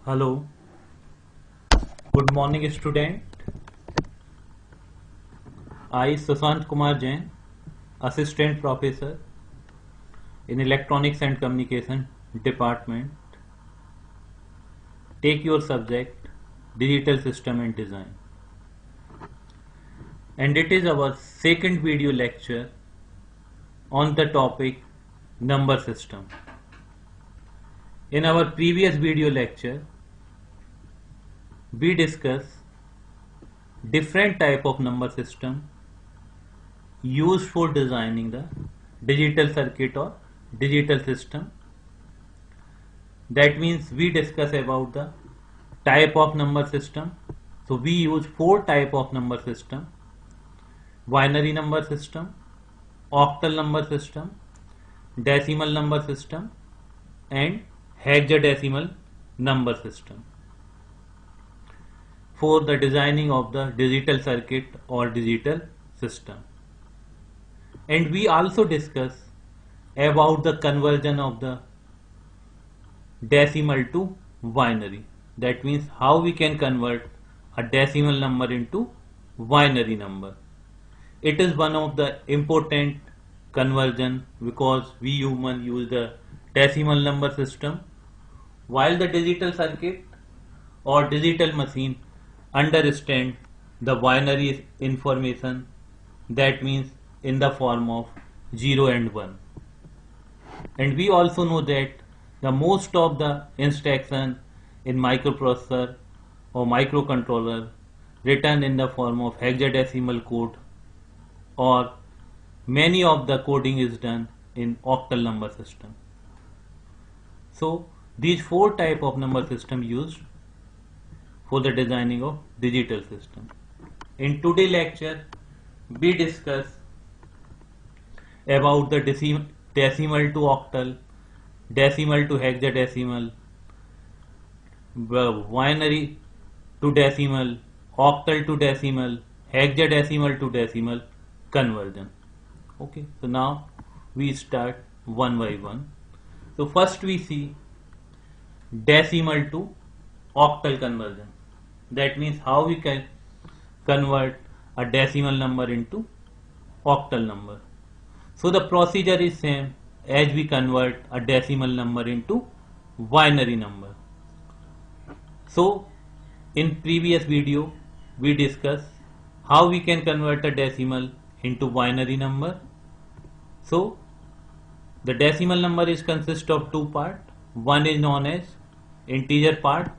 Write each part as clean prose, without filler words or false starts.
Hello, good morning student. I Sushant Kumar Jain, Assistant Professor in Electronics and Communication Department. Take your subject Digital System and Design. And it is our second video lecture on the topic number system. In our previous video lecture, we discussed different type of number system used for designing the digital circuit or digital system. That means we discuss about the type of number system. So we use four type of number system: binary number system, octal number system, decimal number system, and hexadecimal number system for the designing of the digital circuit or digital system. And we also discuss about the conversion of the decimal to binary. That means how we can convert a decimal number into binary number. It is one of the important conversion because we human use the decimal number system, while the digital circuit or digital machine understand the binary information, that means in the form of 0 and 1. And we also know that the most of the instruction in microprocessor or microcontroller written in the form of hexadecimal code, or many of the coding is done in octal number system. So these four type of number system used for the designing of digital system. In today's lecture, we discuss about the decimal to octal, decimal to hexadecimal, binary to decimal, octal to decimal, hexadecimal to decimal conversion. Okay, so now we start one by one. So first we see decimal to octal conversion. That means how we can convert a decimal number into octal number. So the procedure is same as we convert a decimal number into binary number. So in previous video we discussed how we can convert a decimal into binary number. So the decimal number is consist of two parts. One is known as integer part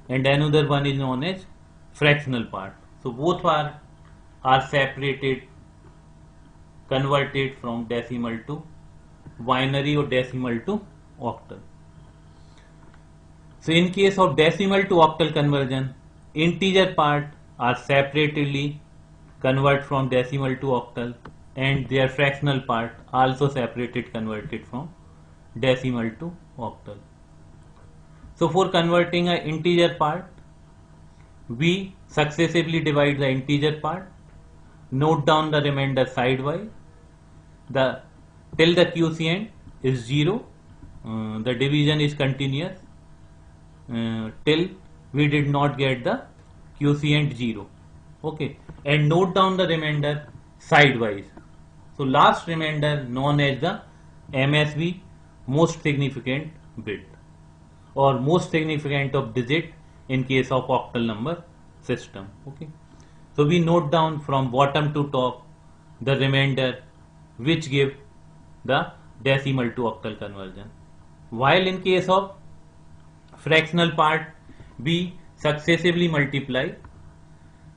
and another one is known as fractional part. So both are separated, converted from decimal to binary or decimal to octal. So in case of decimal to octal conversion, integer part are separately convert from decimal to octal, and their fractional part also separated converted from decimal to octal. So for converting an integer part, we successively divide the integer part, note down the remainder sidewise, till the quotient is 0, the division is continuous till we did not get the quotient 0. Okay, and note down the remainder sidewise. So last remainder known as the MSB, most significant bit or most significant of digit in case of octal number system. Okay, so we note down from bottom to top the remainder which give the decimal to octal conversion, while in case of fractional part we successively multiply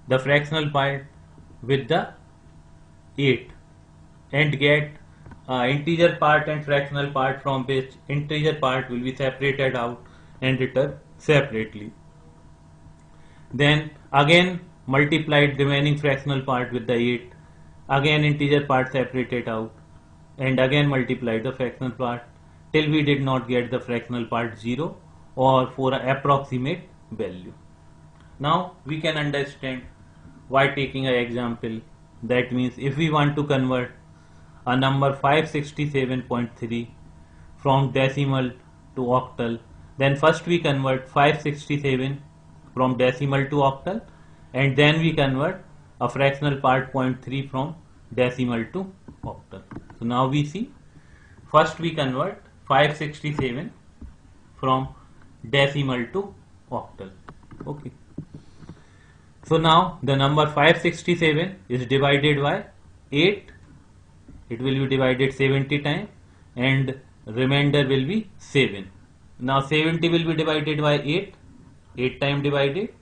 the fractional part with the 8 and get integer part and fractional part, from which integer part will be separated out and written separately. Then again multiplied remaining fractional part with the 8, again integer part separated out, and again multiplied the fractional part till we did not get the fractional part 0 or for an approximate value. Now we can understand why taking an example. That means if we want to convert a number 567.3 from decimal to octal, then first we convert 567 from decimal to octal, and then we convert a fractional part 0.3 from decimal to octal. So now we see, first we convert 567 from decimal to octal. Okay. So now the number 567 is divided by 8. It will be divided 70 times and remainder will be 7. Now 70 will be divided by 8. 8 times divided.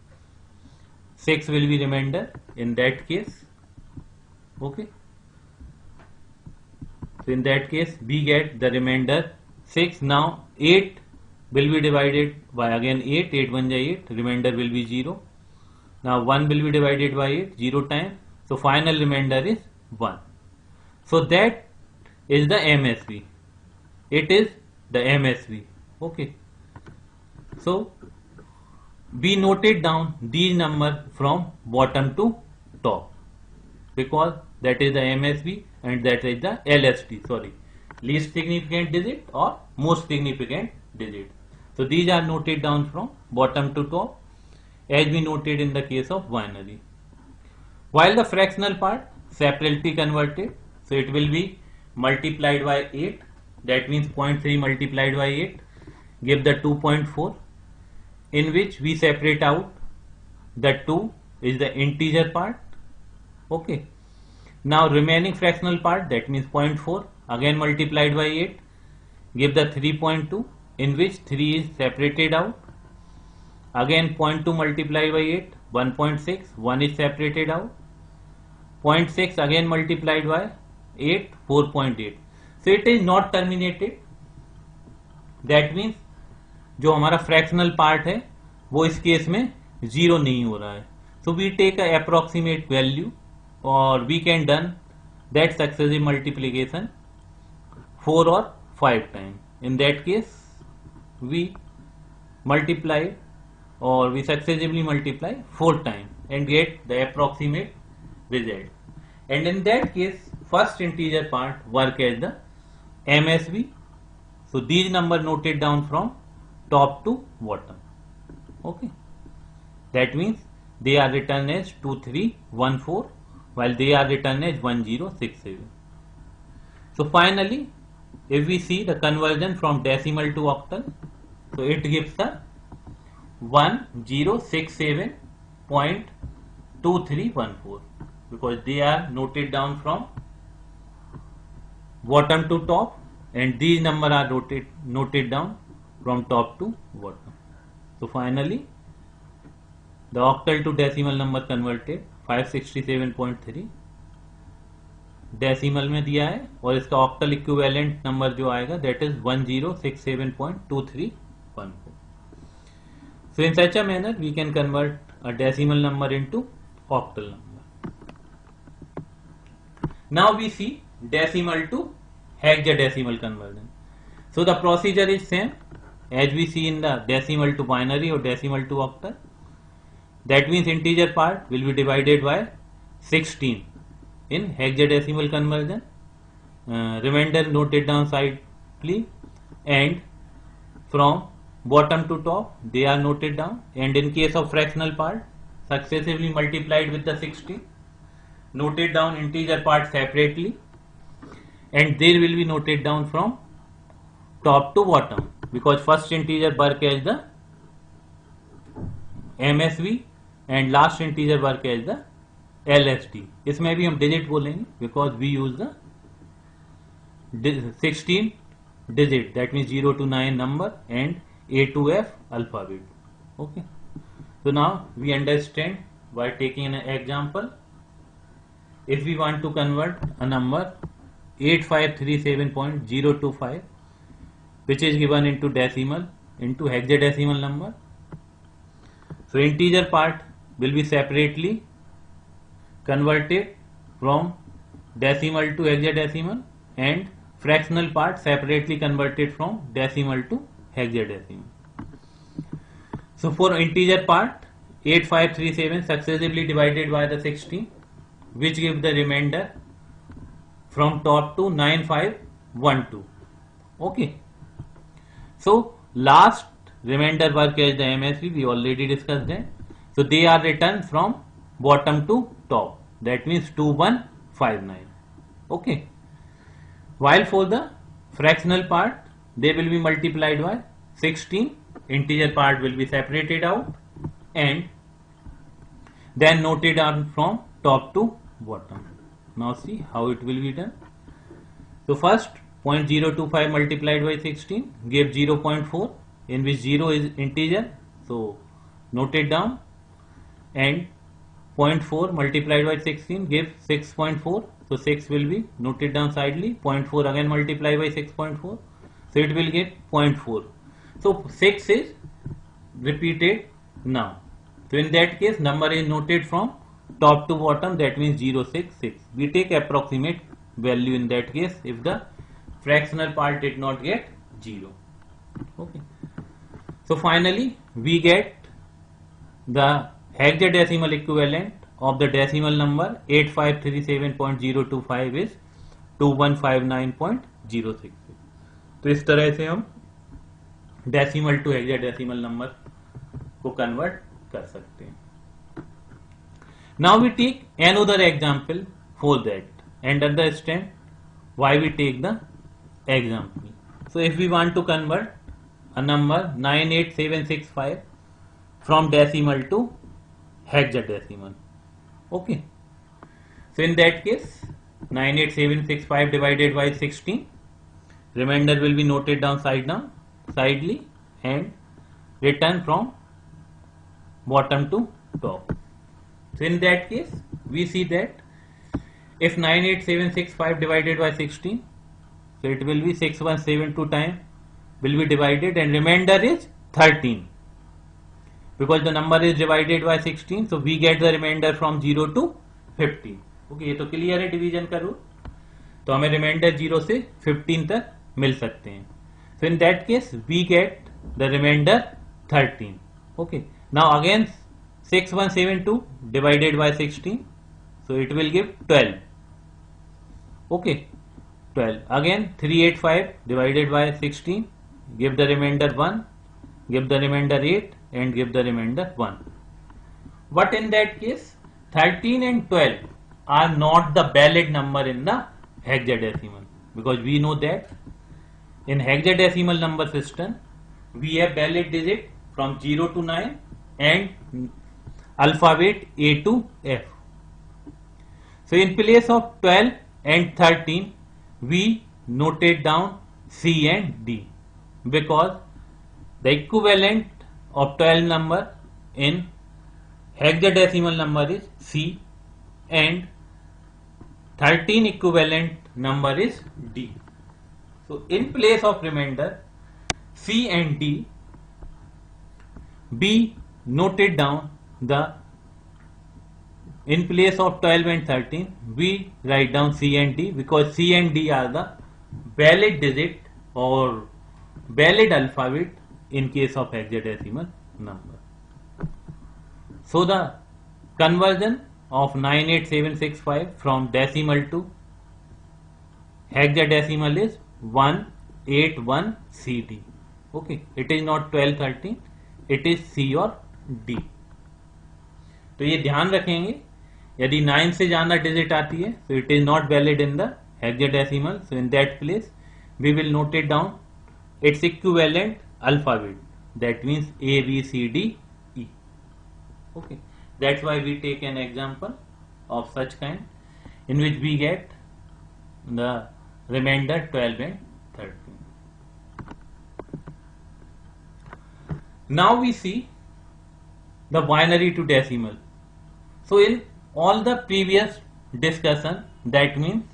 6 will be remainder in that case. Okay. So in that case we get the remainder 6. Now 8 will be divided by again 8. 8 1 is 8. Remainder will be 0. Now 1 will be divided by 8. 0 times. So final remainder is 1. So that is the MSB. It is the MSB. Okay. So we noted down these numbers from bottom to top because that is the MSB and that is the LSD. Sorry, least significant digit or most significant digit. So these are noted down from bottom to top as we noted in the case of binary. While the fractional part separately converted, so it will be multiplied by 8. That means 0.3 multiplied by 8 give the 2.4, in which we separate out the 2 is the integer part. Okay. Now remaining fractional part, that means 0.4 again multiplied by 8 give the 3.2, in which 3 is separated out. Again 0.2 multiplied by 8 1.6, 1 is separated out. 0.6 again multiplied by 8 4.8. So it is not terminated. That means जो हमारा fractional part है वो इस case में 0 नहीं हो रहा है. So we take a approximate value or we can done that successive multiplication 4 or 5 times. In that case we multiply or we successively multiply 4 times and get the approximate result. And in that case first integer part work as the MSB. So these number noted down from top to bottom. Okay. That means they are written as 2314 while they are written as 1067. So finally if we see the conversion from decimal to octal, so it gives the 1067.2314 because they are noted down from bottom to top and these number are noted down from top to bottom. So finally the octal to decimal number converted 567.3 decimal में दिया है और इसका octal equivalent number जो आएगा that is 1067.2314. So in such a manner we can convert a decimal number into octal number. Now we see decimal to hexadecimal conversion. So the procedure is same as we see in the decimal to binary or decimal to octal. That means integer part will be divided by 16 in hexadecimal conversion. Remainder noted down sidely and from bottom to top they are noted down, and in case of fractional part successively multiplied with the 16, noted down integer part separately, and there will be noted down from top to bottom because first integer work as the MSB and last integer work as the LSD. इसमें भी हम digit बोलेंगे because we use the 16 digit, that means 0 to 9 number and A to F alphabet. Okay. So now we understand by taking an example. If we want to convert a number 8537.025 which is given into decimal into hexadecimal number, so integer part will be separately converted from decimal to hexadecimal and fractional part separately converted from decimal to hexadecimal. So for integer part 8537 successively divided by the 16 which give the remainder from top to 9512. Okay. So last remainder work as the MSB, we already discussed that. So they are written from bottom to top, that means 2159. Okay. While for the fractional part, they will be multiplied by 16, integer part will be separated out and then noted down from top to bottom. Now see how it will be done. So first 0.025 multiplied by 16 gave 0.4, in which 0 is integer, so note it down, and 0.4 multiplied by 16 gives 6.4, so 6 will be noted down sidely. 0.4 again multiplied by 6.4, so it will get 0.4. So 6 is repeated now. So in that case number is noted from top to bottom, that means 066. We take approximate value in that case if the fractional part did not get 0. Okay. So finally we get the hexadecimal equivalent of the decimal number 8537.025 is 2159.066. तो इस तरह से हम decimal to hexadecimal number को convert कर सकते हैं. Now we take another example for that and understand why we take the example. So if we want to convert a number 98765 from decimal to hexadecimal, okay, so in that case 98765 divided by 16, remainder will be noted down sidely and written from bottom to top. So in that case we see that if 98765 divided by 16, so it will be 6172 time will be divided and remainder is 13, because the number is divided by 16, so we get the remainder from 0 to 15. Okay, ये तो clear है division का rule, तो हमें reminder 0 से 15 तक मिल सकते हैं. So in that case we get the remainder 13. Okay, now again 6172 divided by 16, so it will give 12. Okay, 12. Again 385 divided by 16, give the remainder 1, give the remainder 8 and give the remainder 1. But in that case 13 and 12 are not the valid number in the hexadecimal, because we know that in hexadecimal number system we have valid digit from 0 to 9 and alphabet A to F. So in place of 12 and 13 we noted down C and D, because the equivalent of 12 number in hexadecimal number is C and 13 equivalent number is D. So in place of remainder C and D, we noted down the, in place of 12 and 13 we write down C and D, because C and D are the valid digit or valid alphabet in case of hexadecimal number. So the conversion of 98765 from decimal to hexadecimal is 181 CD. Okay, it is not 1213, it is C or D. तो ये ध्यान रखेंगे, यदि 9 से ज्यादा digit आती है so it is not valid in the hexadecimal. So in that place we will note it down its equivalent alphabet, that means A, B, C, D, E. Okay, that's why we take an example of such kind in which we get the remainder 12 and 13. Now we see the binary to decimal. So in all the previous discussion, that means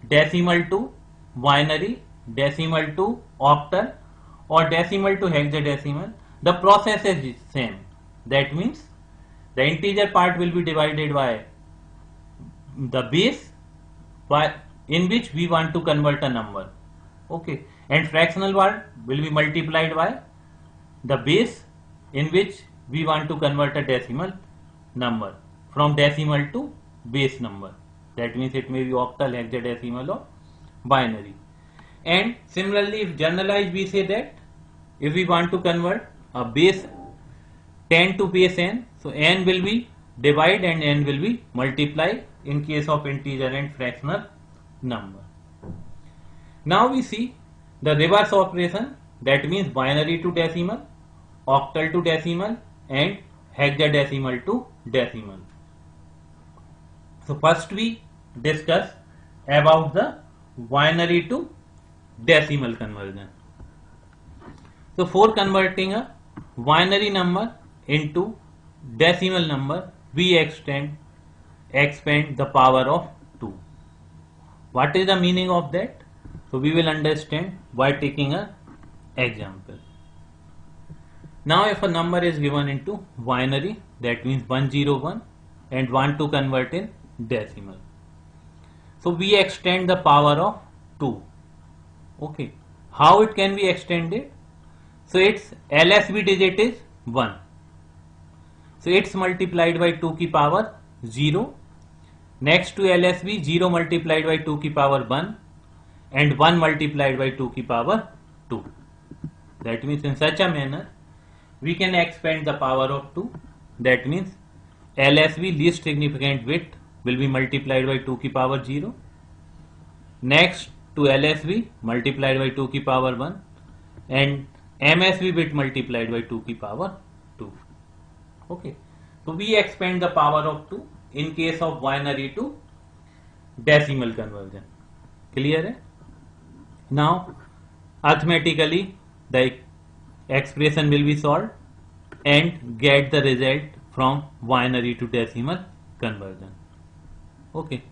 decimal to binary, decimal to octal or decimal to hexadecimal, the process is same. That means the integer part will be divided by the base in which we want to convert a number. Okay, and fractional part will be multiplied by the base in which we want to convert a decimal number from decimal to base number. That means it may be octal, hexadecimal or binary. And similarly, if generalized, we say that if we want to convert a base 10 to base n. So n will be divide and n will be multiply in case of integer and fractional number. Now we see the reverse operation, that means binary to decimal, octal to decimal and hexadecimal to decimal. So first we discuss about the binary to decimal conversion. So for converting a binary number into decimal number, we expand the power of 2. What is the meaning of that? So we will understand by taking an example. Now if a number is given into binary, that means 101 and want to convert in decimal. So we extend the power of 2. Okay. How it can be extended? So its LSB digit is 1. So it's multiplied by 2 की power 0. Next to LSB, 0 multiplied by 2 की power 1 and 1 multiplied by 2 की power 2. That means in such a manner we can expand the power of 2. That means LSB, least significant bit, will be multiplied by 2 की power 0. Next to LSB multiplied by 2 की power 1 and MSB bit multiplied by 2 की power 2. Okay. So we expand the power of 2 in case of binary to decimal conversion. Clear है? Now arithmetically the expression will be solved and get the result from binary to decimal conversion. Okay.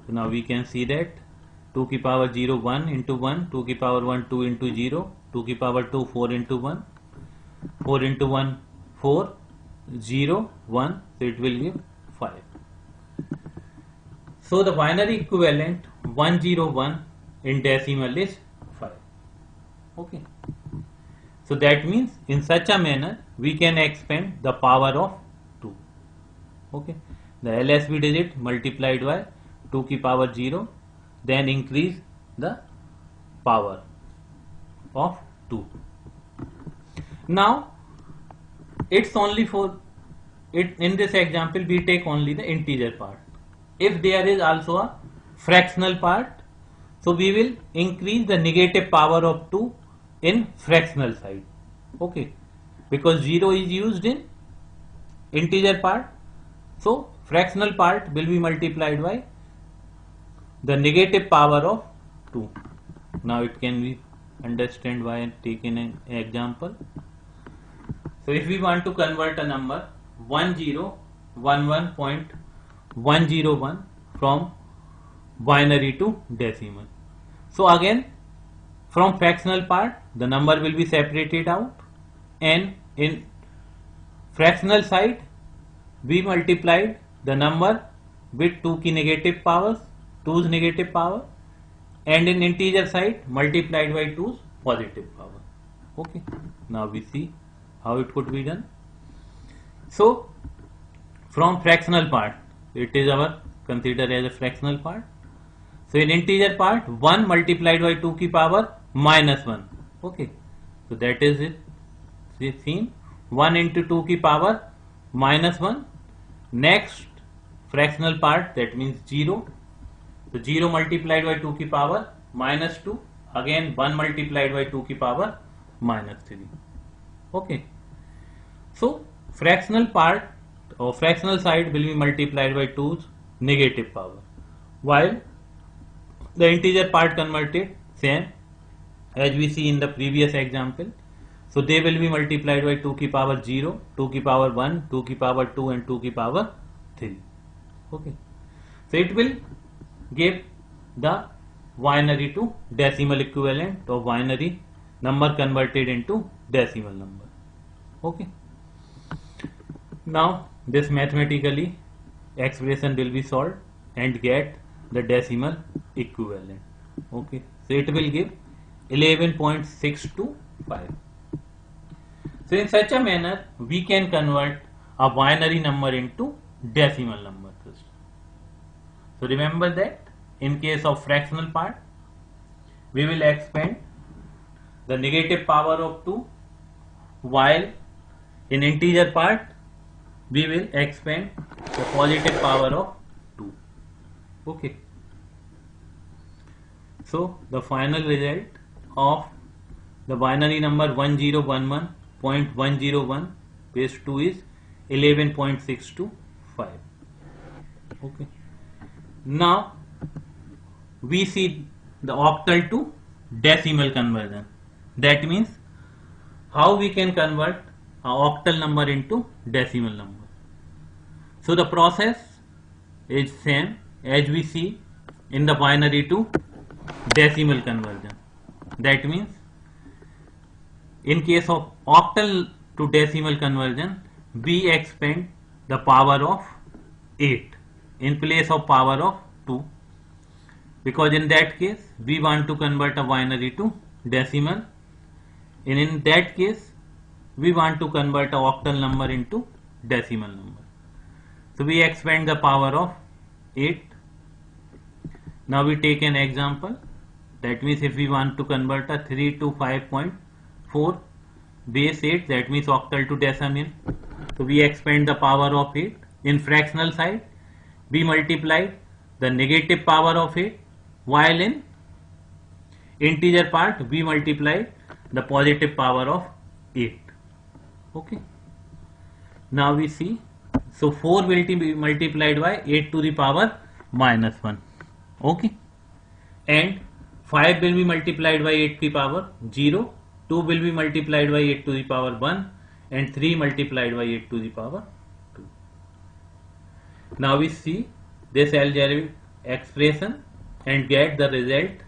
So now we can see that 2 की power 0 1 into 1, 2 की power 1 2 into 0, 2 की power 2 4 into 1, 4 into 1 4, 0 1, so it will give 5. So the binary equivalent 101 in decimal is 5. Okay. So that means in such a manner we can expand the power of 2. Okay. The LSB digit multiplied by 2 की power 0, then increase the power of 2. Now it's only for it. In this example we take only the integer part. If there is also a fractional part, so we will increase the negative power of 2 in fractional side. Okay, because 0 is used in integer part, so fractional part will be multiplied by the negative power of 2. Now it can be understand by taking an example. So if we want to convert a number 1011.101 from binary to decimal, so again from fractional part the number will be separated out and in fractional side we multiplied the number with 2 की negative powers, 2's negative power, and in integer side multiplied by 2's positive power. Okay. Now we see how it could be done. So from fractional part, it is our considered as a fractional part. So in integer part 1 multiplied by 2 की power minus 1. Okay. So that is it. See, seen 1 into 2 की power minus 1. Next fractional part, that means 0. So 0 multiplied by 2 की power minus 2. Again 1 multiplied by 2 की power minus 3. Okay. So fractional part or fractional side will be multiplied by 2's negative power, while the integer part converted same as we see in the previous example. So they will be multiplied by 2 की power 0, 2 की power 1, 2 की power 2 and 2 की power 3. Okay. So it will give the binary to decimal equivalent or binary number converted into decimal number. Okay. Now this mathematically expression will be solved and get the decimal equivalent. Okay. So it will give 11.625. So in such a manner we can convert a binary number into decimal number. So remember that in case of fractional part we will expand the negative power of 2 while in integer part we will expand the positive power of 2. Okay, so the final result of the binary number 1011.101 base 2 is 11.625. Okay, now we see the octal to decimal conversion. That means how we can convert a octal number into decimal number. So the process is same as we see in the binary to decimal conversion. That means in case of octal to decimal conversion, we expand the power of 8 in place of power of 2, because in that case we want to convert a binary to decimal, and in that case we want to convert a octal number into decimal number. So we expand the power of 8. Now we take an example. That means if we want to convert a 3 to 5.4 base 8, that means octal to decimal. So we expand the power of 8. In fractional side we multiply the negative power of 8, while in integer part we multiply the positive power of 8. Okay, now we see, so 4 will be multiplied by 8 to the power minus 1. Okay, and 5 will be multiplied by 8 to the power 0, 2 will be multiplied by 8 to the power 1, and 3 multiplied by 8 to the power 2. Now we see this algebraic expression and get the result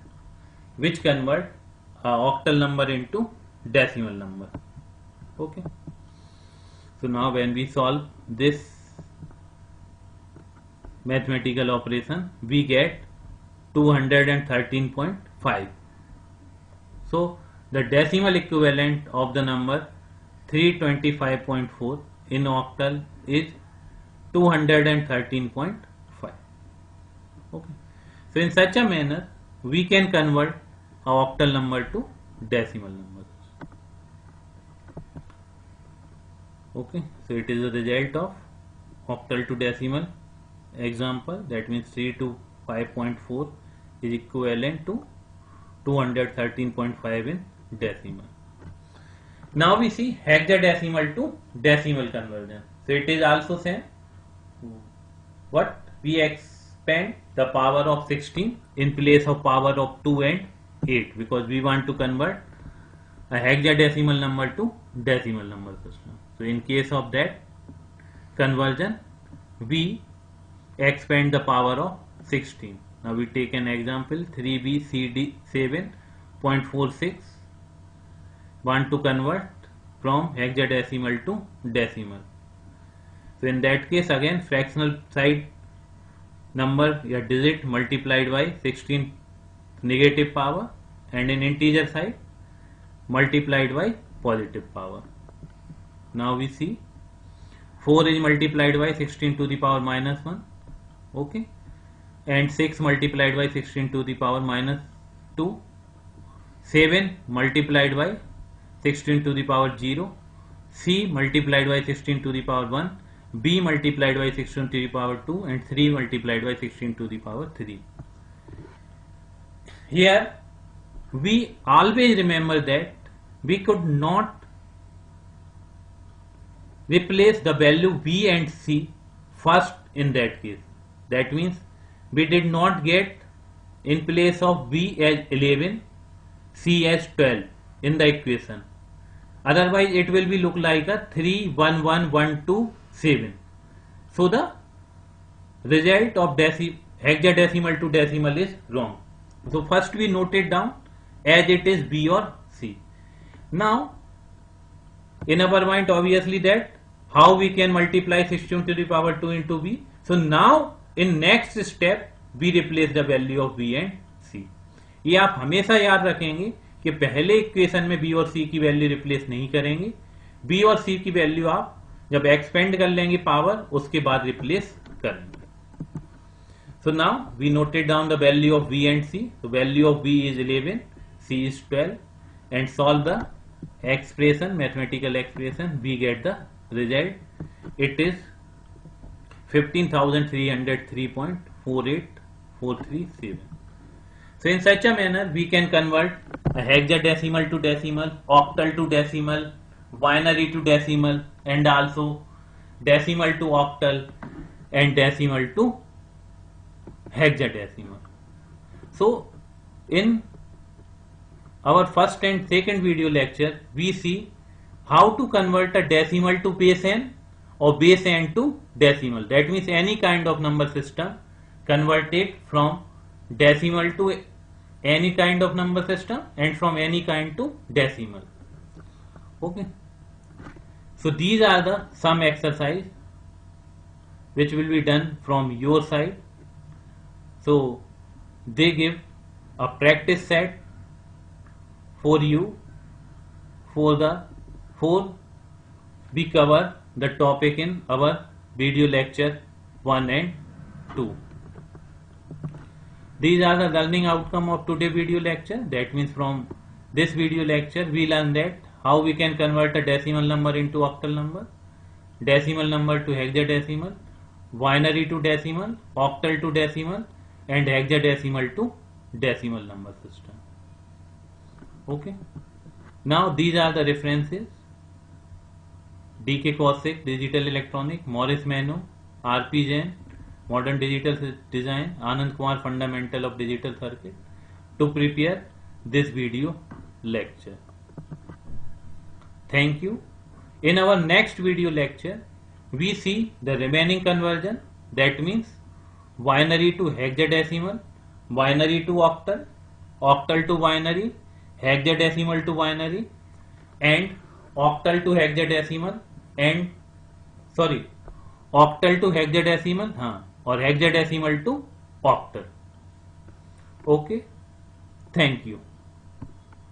which convert a octal number into decimal number. Okay, so now when we solve this mathematical operation, we get 213.5. so the decimal equivalent of the number 325.4 in octal is 213.5. Okay, so in such a manner we can convert a octal number to decimal numbers. Okay, so it is a result of octal to decimal example. That means 3 to 5.4 is equivalent to 213.5 in decimal. Now we see hexadecimal to decimal conversion. So it is also same. What we expand the power of 16 in place of power of 2 and 8, because we want to convert a hexadecimal number to decimal number system. So in case of that conversion we expand the power of 16. Now we take an example, 3bcd7.46 want to convert from hexadecimal to decimal. So in that case again fractional side number या digit multiplied by 16 negative power, and in integer side multiplied by positive power. Now we see 4 is multiplied by 16 to the power minus 1. Okay, and 6 multiplied by 16 to the power minus 2. 7 multiplied by 16 to the power 0. C multiplied by 16 to the power 1. B multiplied by 16 to the power 2, and 3 multiplied by 16 to the power 3. Here we always remember that we could not replace the value B and C first in that case. That means we did not get in place of B as 11, C as 12 in the equation. Otherwise it will be look like a 3 1 1 1 2 7. So the result of hexadecimal to decimal is wrong. So first we note it down as it is B or C. Now in our mind obviously that how we can multiply 16 to the power 2 into B. So now in next step we replace the value of B and C. ये आप हमेशा याद रखेंगे कि पहले equation में B और C की वैल्यू रिप्लेस नहीं करेंगे. B और C की वैल्यू आप जब एक्सपेंड कर लेंगे पावर उसके बाद रिप्लेस करेंगे. So now we noted down the value of B and C. So value of B is 11, C is 12, and solve the expression, mathematical expression, we get the result. It is 15,303.48437. So in such a manner we can convert a hexadecimal to decimal, octal to decimal, binary to decimal, and also decimal to octal and decimal to hexadecimal. So in our first and second video lecture, we see how to convert a decimal to base n or base n to decimal. That means any kind of number system, convert it from decimal to any kind of number system and from any kind to decimal. Okay. So these are the some exercise which will be done from your side. So they give a practice set for you for we cover the topic in our video lecture 1 and 2. These are the learning outcome of today's video lecture. That means from this video lecture we learn that how we can convert a decimal number into octal number, decimal number to hexadecimal, binary to decimal, octal to decimal, and hexadecimal to decimal number system. Okay. Now these are the references: D.K. Kaushik, Digital Electronic; Maurice Mano, R.P. Jain, Modern Digital Design; Anand Kumar, Fundamental of Digital Circuit, to prepare this video lecture. Thank you. In our next video lecture, we see the remaining conversion, that means binary to hexadecimal, binary to octal, octal to binary, hexadecimal to binary, and octal to hexadecimal, and octal to hexadecimal, or hexadecimal to octal. Okay, thank you.